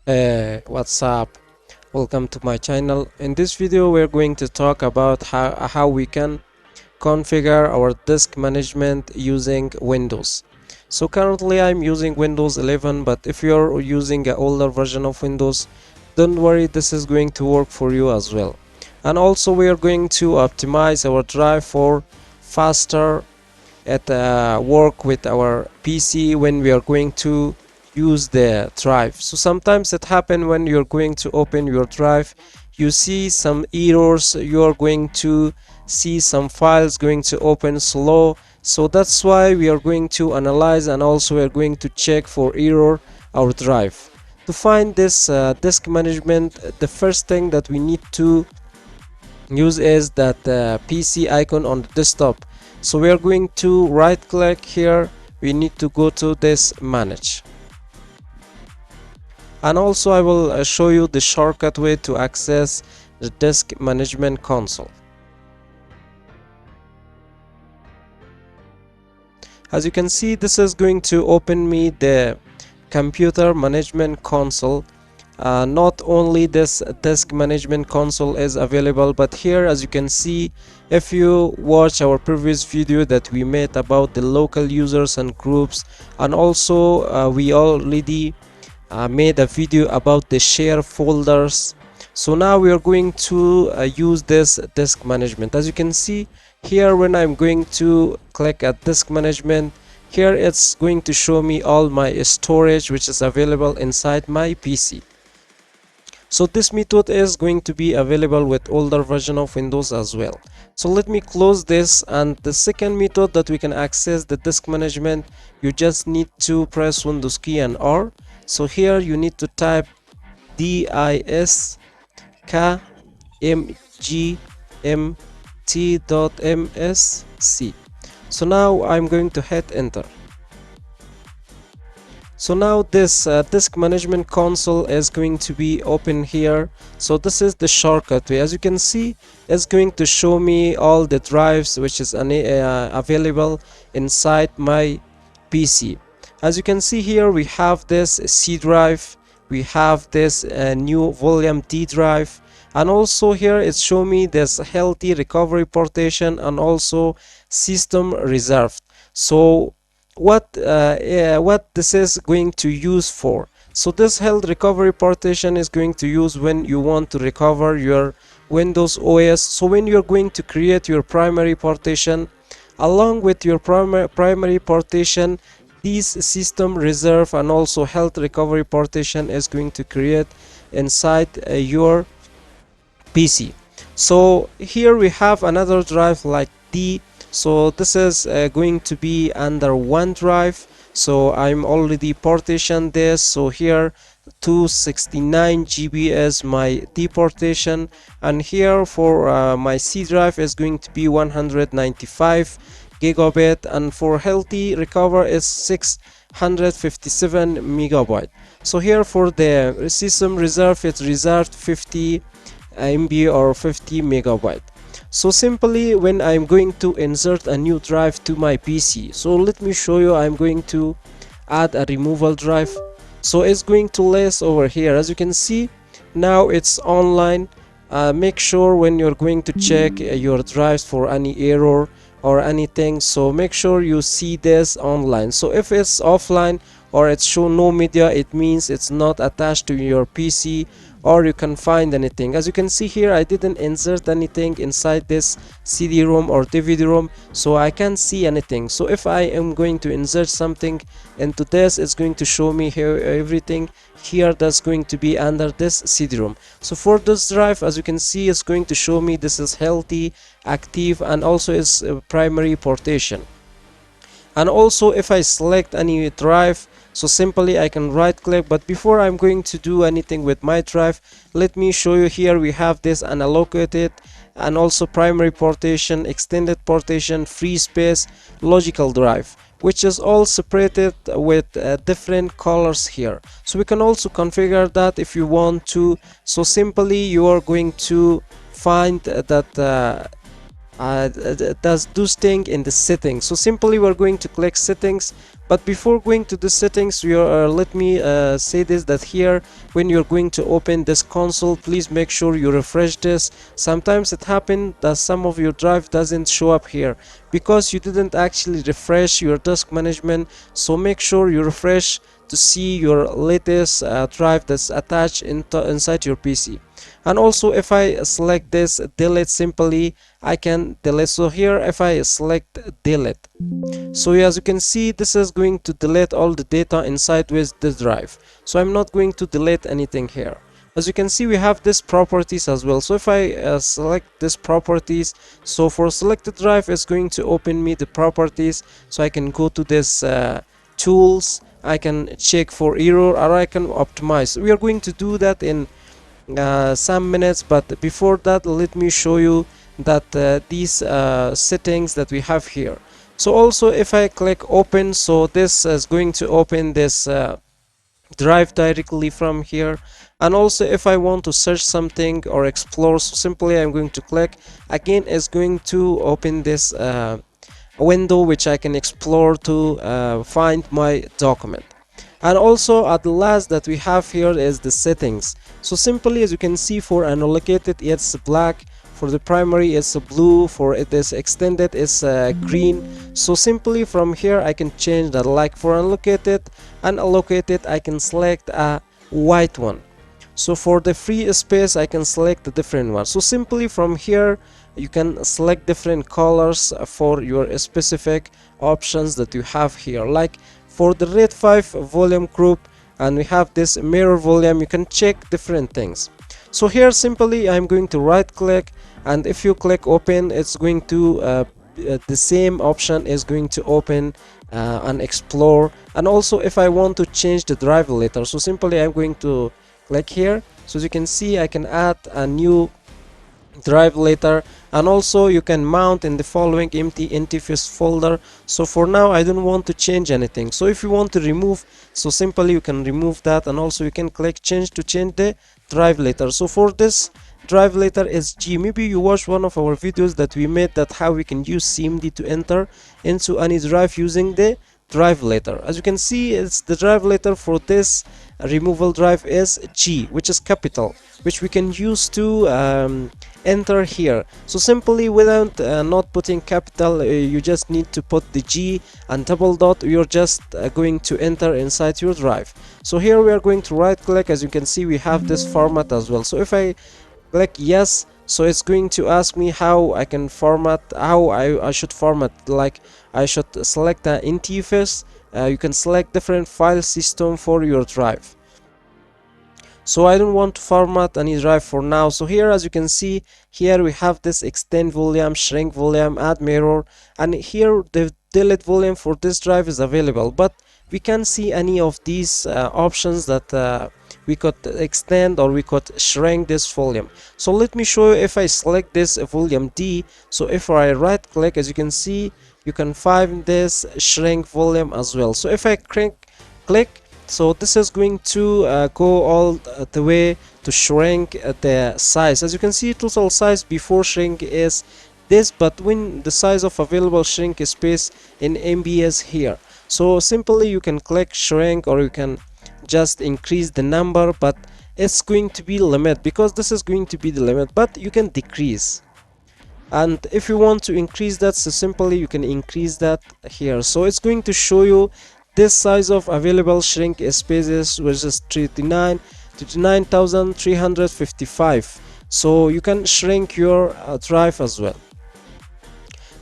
What's up? Welcome to my channel. In this video we're going to talk about how we can configure our disk management using Windows. So currently I'm using Windows 11, but if you're using an older version of Windows, don't worry, this is going to work for you as well. And also we are going to optimize our drive for faster at work with our PC when we are going to use the drive. So sometimes it happen when you're going to open your drive, you see some errors, you're going to see some files going to open slow. So that's why we are going to analyze, and also we are going to check for error our drive. To find this disk management, the first thing that we need to use is that PC icon on the desktop. So we are going to right click here, we need to go to this manage, and also I will show you the shortcut way to access the disk management console. As you can see, this is going to open me the computer management console. Not only this disk management console is available, but here, as you can see, if you watch our previous video that we made about the local users and groups, and also we already made a video about the share folders. So now we are going to use this disk management. As you can see here, when I'm going to click at disk management, here it's going to show me all my storage which is available inside my PC. So this method is going to be available with older version of Windows as well. So let me close this, and the second method that we can access the disk management, you just need to press Windows key and R. So here you need to type diskmgt.msc. So now I'm going to hit enter. So now this disk management console is going to be open here. So this is the shortcut way. As you can see, it's going to show me all the drives which is available inside my PC. As you can see here, we have this C drive, we have this new volume D drive, and also here it's show me this healthy recovery partition and also system reserved. So what this is going to use for? So this health recovery partition is going to use when you want to recover your Windows OS. So when you're going to create your primary partition, along with your primary partition, this system reserve and also health recovery partition is going to create inside your PC. So here we have another drive like D. So this is going to be under OneDrive. So I'm already partitioned this. So here 269 GB is my D partition, and here for my C drive is going to be 195 gigabit, and for healthy recover is 657 megabyte. So here for the system reserve, it's reserved 50 MB or 50 megabyte. So simply when I'm going to insert a new drive to my PC, so let me show you. I'm going to add a removal drive. So it's going to list over here. As you can see, now it's online. Make sure when you're going to check your drives for any error or anything, so make sure you see this online. So if it's offline or it's show no media, it means it's not attached to your PC or you can find anything. As you can see here, I didn't insert anything inside this CD-ROM or DVD-ROM, so I can't see anything. So if I am going to insert something into this, it's going to show me here everything here that's going to be under this CD-ROM. So for this drive, as you can see, it's going to show me this is healthy, active, and also is primary partition. And also if I select any drive, so simply I can right click. But before I'm going to do anything with my drive, let me show you. Here we have this unallocated and also primary partition, extended partition, free space, logical drive, which is all separated with different colors here. So we can also configure that if you want to. So simply you are going to find that does those thing in the settings. So simply we're going to click settings, but before going to the settings, we are let me say this, that here when you're going to open this console, please make sure you refresh this. Sometimes it happens that some of your drive doesn't show up here because you didn't actually refresh your disk management. So make sure you refresh to see your latest drive that's attached inside your PC. And also if I select this delete, simply I can delete. So here if I select delete, so as you can see, this is going to delete all the data inside with the drive. So I'm not going to delete anything here. As you can see, we have this properties as well. So if I select this properties, so for selected drive, it's going to open me the properties. So I can go to this tools, I can check for error, or I can optimize. We are going to do that in some minutes, but before that let me show you that these settings that we have here. So also if I click open, so this is going to open this drive directly from here. And also if I want to search something or explore, so simply I'm going to click again, is going to open this window which I can explore to find my document. And also at the last that we have here is the settings. So simply as you can see, for unallocated it's black, for the primary it's blue, for this extended it's green. So simply from here I can change that, like for unallocated I can select a white one. So for the free space I can select a different one. So simply from here you can select different colors for your specific options that you have here. Like for the RAID 5 volume group, and we have this mirror volume, you can check different things. So here simply I'm going to right click, and if you click open, it's going to the same option is going to open and explore. And also if I want to change the drive later, so simply I'm going to click here. So as you can see, I can add a new drive later, and also you can mount in the following empty interface folder. So for now I don't want to change anything. So if you want to remove, so simply you can remove that, and also you can click change to change the drive later. So for this drive later is G. Maybe you watched one of our videos that we made, that how we can use CMD to enter into any drive using the drive later. As you can see, it's the drive later for this removal drive is G, which is capital, which we can use to enter here. So simply without not putting capital, you just need to put the G and double dot. You're just going to enter inside your drive. So here we are going to right click. As you can see, we have this format as well. So if I click yes, so it's going to ask me how I can format, how I should format. Like I should select an interface. You can select different file system for your drive. So I don't want to format any drive for now. So here, as you can see, here we have this extend volume, shrink volume, add mirror, and here the delete volume for this drive is available, but we can't see any of these options that we could extend or we could shrink this volume. So let me show you. If I select this volume D, so if I right click, as you can see, you can find this shrink volume as well. So if I click, so this is going to go all the way to shrink the size. As you can see, total size before shrink is this, but when the size of available shrink space in MB is here. So simply you can click shrink, or you can just increase the number, but it's going to be limit, because this is going to be the limit, but you can decrease. And if you want to increase that, so simply you can increase that here. So it's going to show you this size of available shrink spaces, which is 39,355. So you can shrink your drive as well.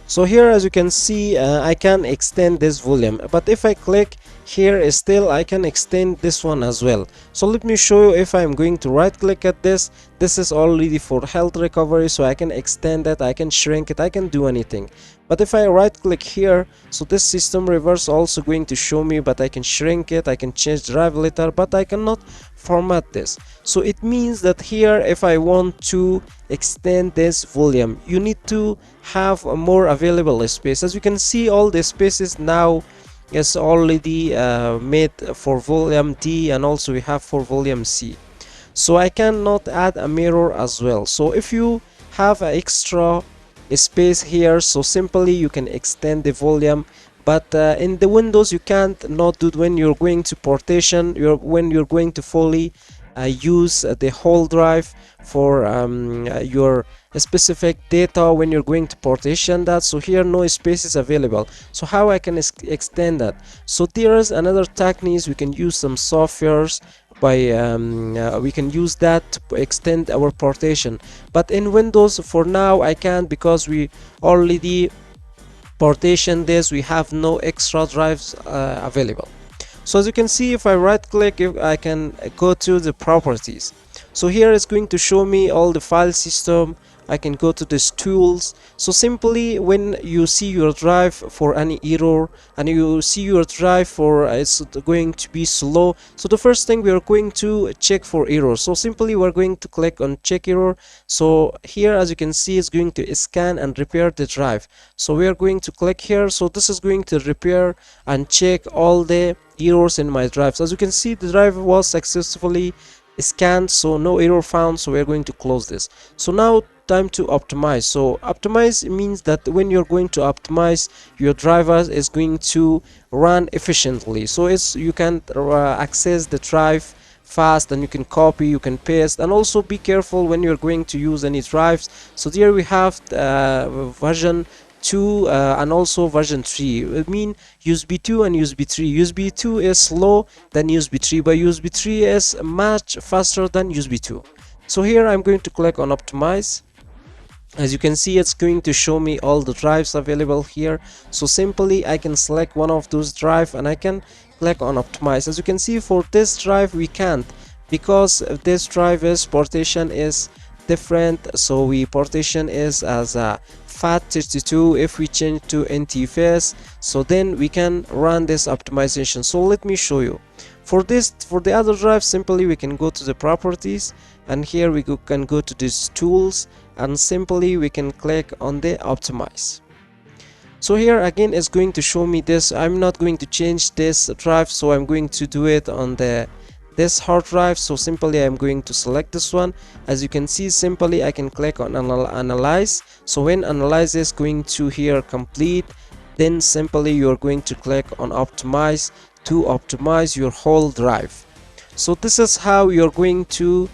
So here, as you can see, I can extend this volume, but if I click here, still I can extend this one as well. So let me show you. If I'm going to right click at this is already for health recovery, so I can extend it, I can shrink it, I can do anything. But if I right click here, so this system reverse also going to show me, but I can shrink it, I can change drive later, but I cannot format this. So it means that here, if I want to extend this volume, you need to have a more available space. As you can see, all the spaces now is already made for volume D, and also we have for volume C. So I cannot add a mirror as well. So if you have an extra space here, so simply you can extend the volume. But in the Windows you can't not do it when you're going to partition, when you're going to fully use the whole drive for your specific data when you're going to partition that. So here no space is available. So how I can extend that? So there is another technique. We can use some softwares by we can use that to extend our partition, but in Windows for now I can't, because we already partition this. We have no extra drives available. So as you can see, if I right click, I can go to the properties. So here it's going to show me all the file system. I can go to this tools. So simply when you see your drive for any error and you see your drive for it's going to be slow, so the first thing we are going to check for error. So simply we're going to click on check error. So here as you can see, it's going to scan and repair the drive. So we are going to click here. So this is going to repair and check all the errors in my drives. As you can see, the drive was successfully scanned, so no error found. So we're going to close this. So now time to optimize. So optimize means that when you're going to optimize your drivers is going to run efficiently. So it's you can access the drive fast, and you can copy, you can paste, and also be careful when you're going to use any drives. So here we have version 2 and also version 3. I mean USB 2 and USB 3. USB 2 is slow than USB 3, but USB 3 is much faster than USB 2. So here I'm going to click on optimize. As you can see, it's going to show me all the drives available here. So simply I can select one of those drive and I can click on optimize. As you can see, for this drive we can't, because this drive is partition is different. So we partition is as a FAT32. If we change to NTFS, so then we can run this optimization. So let me show you. For this, for the other drive, simply we can go to the properties, and here we can go to these tools, and simply we can click on the optimize. So here again it's going to show me this. I'm not going to change this drive, so I'm going to do it on this hard drive. So simply I'm going to select this one. As you can see, simply I can click on analyze. So when analyze is going to here complete, then simply you're going to click on optimize to optimize your whole drive. So this is how you're going to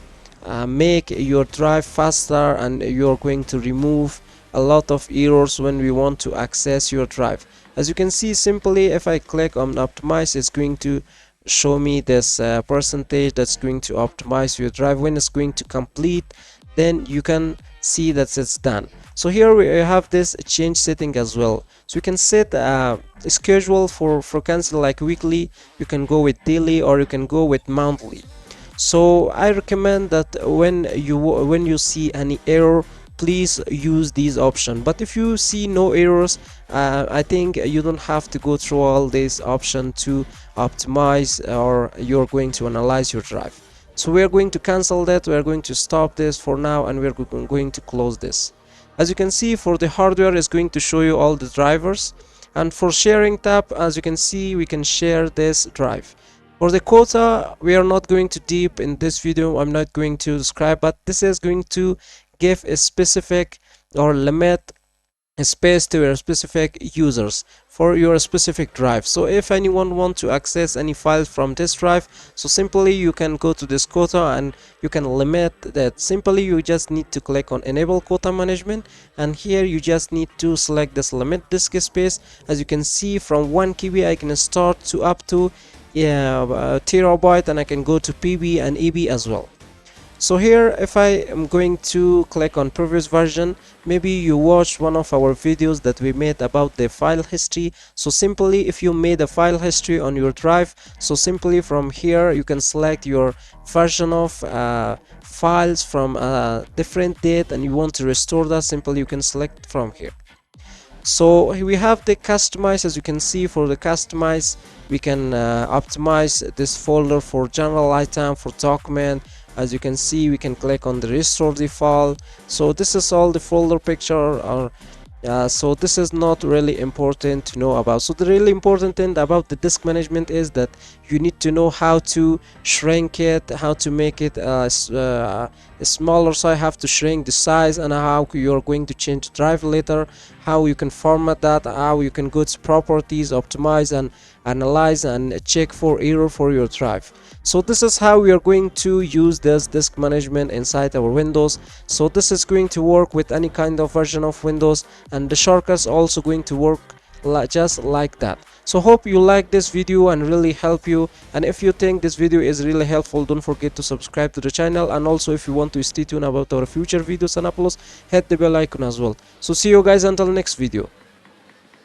make your drive faster, and you're going to remove a lot of errors when we want to access your drive. As you can see, simply if I click on optimize, it's going to show me this percentage that's going to optimize your drive. When it's going to complete, then you can see that it's done. So here we have this change setting as well. So you can set a schedule for cancel, like weekly. You can go with daily, or you can go with monthly. So I recommend that when you see any error, please use these options. But if you see no errors, I think you don't have to go through all these options to optimize, or you're going to analyze your drive. So we are going to cancel that. We are going to stop this for now, and we're going to close this. As you can see, for the hardware is going to show you all the drivers, and for sharing tab, as you can see, we can share this drive. For the quota, we are not going to deep in this video. I'm not going to describe, but this is going to give a specific or limit a space to your specific users for your specific drive. So if anyone want to access any files from this drive, so simply you can go to this quota and you can limit that. Simply you just need to click on enable quota management, and here you just need to select this limit disk space. As you can see, from 1 KB I can start to up to terabyte, and I can go to PB and EB as well. So here, if I am going to click on previous version, maybe you watched one of our videos that we made about the file history. So simply if you made a file history on your drive, so simply from here you can select your version of files from a different date, and you want to restore that, simply you can select from here. So we have the customize. As you can see, for the customize, we can optimize this folder for general item, for document. As you can see, we can click on the restore the file. So this is all the folder picture, or so this is not really important to know about. So the really important thing about the disk management is that you need to know how to shrink it, how to make it smaller, so I have to shrink the size, and how you're going to change drive later, how you can format that, how you can go to properties, optimize and analyze and check for error for your drive. So this is how we are going to use this disk management inside our Windows. So this is going to work with any kind of version of Windows, and the shortcuts also going to work just like that. So hope you like this video and really help you, and if you think this video is really helpful, don't forget to subscribe to the channel, and also if you want to stay tuned about our future videos and uploads, hit the bell icon as well. So see you guys until next video.